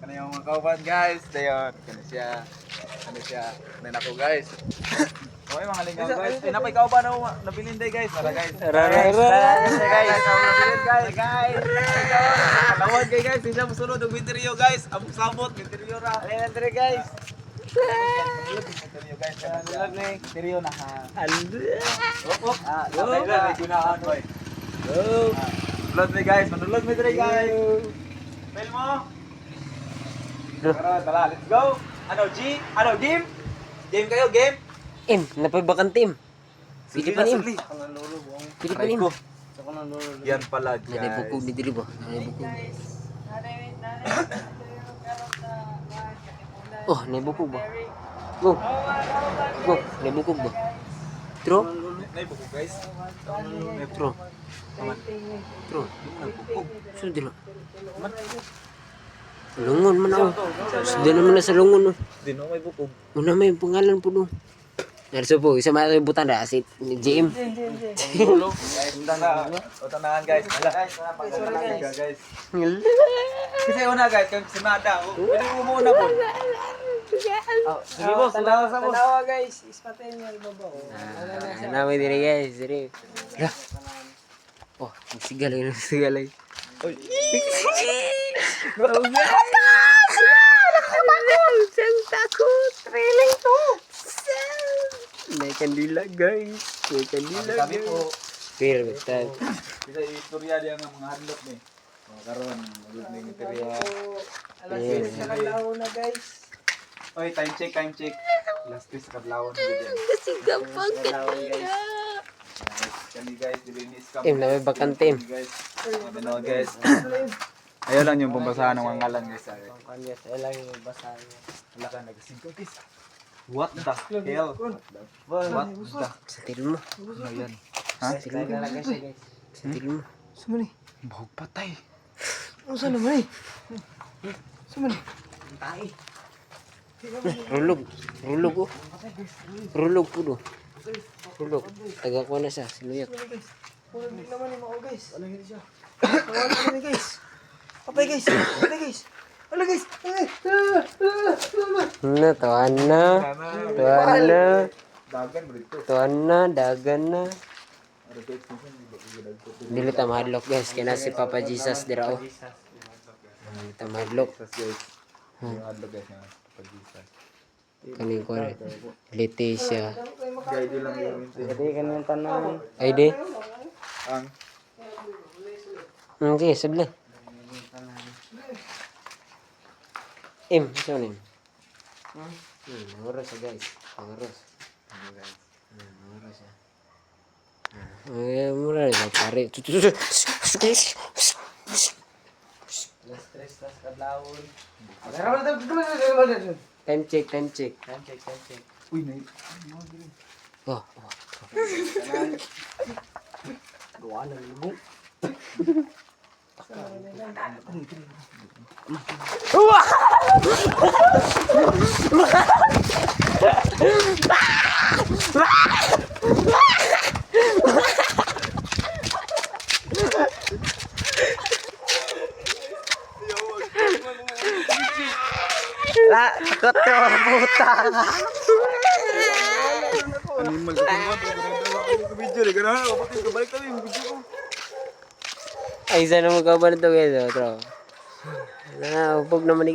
Ano yung mga kauban guys? Dayon. Ano siya. Nan ako guys. Okay mga lingaw guys. Pinapay kauban ako nabilinday guys. Tara guys. Tara. Guys. Nabilin guys. Kalawad kay guys. Hindi mo sunod ang winteryo guys. Abog sabot. Winteryo ra. Ayan, Andre guys. Winteryo guys. Alam na eh. Winteryo na ha. Op. May gunaan boy. Manulod mi guys. Manulod mi dre guys. Fail mo. Tara, let's go. Ano, G? Ano, game? Game kayo, game? Napabakan team. Pili pa nim. Pili pa nim. Yan pala, Nadibukog guys. ni diri ba? Nadibukog. Oh, nabukog ba? Go. Nabukog ba? True? Naibukog, guys. True. True. Sino dila? Lungon man ako. Sudah naman na sa lungon. Di no, may bukog. Una may pangalan po no. Narso po, isa mga butan na si JM. Tulog. O tanahan, guys. Guys. Kasi una, guys, kung si Mada. Pwede mo muna po. Sige boss, tanawa sa boss. Tanawa guys, ispatay mo ibabaw. Namin diri guys, diri. Oh, nagsigalay. Sang takut, feeling to. Naik kandila guys, naik kandila Sabi guys. po, Pero betul. bisa istorya dia ng mga hadlok ni. Karon, magud ni interior. Alas 6 na kalaw na guys. Oy, time check. Last piece kadlawon gid. Kasi gampang kandila. Kami guys, dilinis kami. Tim, namin bakantim. Guys. Ano guys? Ayaw lang yung pambasahan ng mga ngalan guys. Kanyas, lang yung basahin. Wala ka nag-singko guys. What the hell? What the? Sa tilmo. Ano yan? Ha? Sa tilmo. Sa tilmo. Sumali. Bahog patay. Ano sa naman eh? Sumali. Rulog oh. Rulog po do. Rulog. Taga ko na siya, siluyot. Puro di naman yung mga guys. Ano hindi siya? Wala na guys. Papay guys. Ano guys? Tuan na. Dagan berito. Tuan na, dagan na. Dili ta mahadlok guys, kaya na si Papa Jesus dira oh. Dili ta mahadlok. Guys. Yung adlok guys na pag-isa. Kaning ko Leticia. Guide lang yung Jadi kanyan tanong. Ay di. ang Okay, sabli. Sino nin? Nanguros siya guys. Nanguros. Nanguros siya. Mura rin. Pare. Last stress, last kadlawon. Time check. uy na. Oh. Gawa ng lubong. Takot ka mga puta. Animal ka mo. Video rin ganun. Kapatid ka balik kami video ko. Ay, isa na magkaban ito guys. Tro. Upog naman ni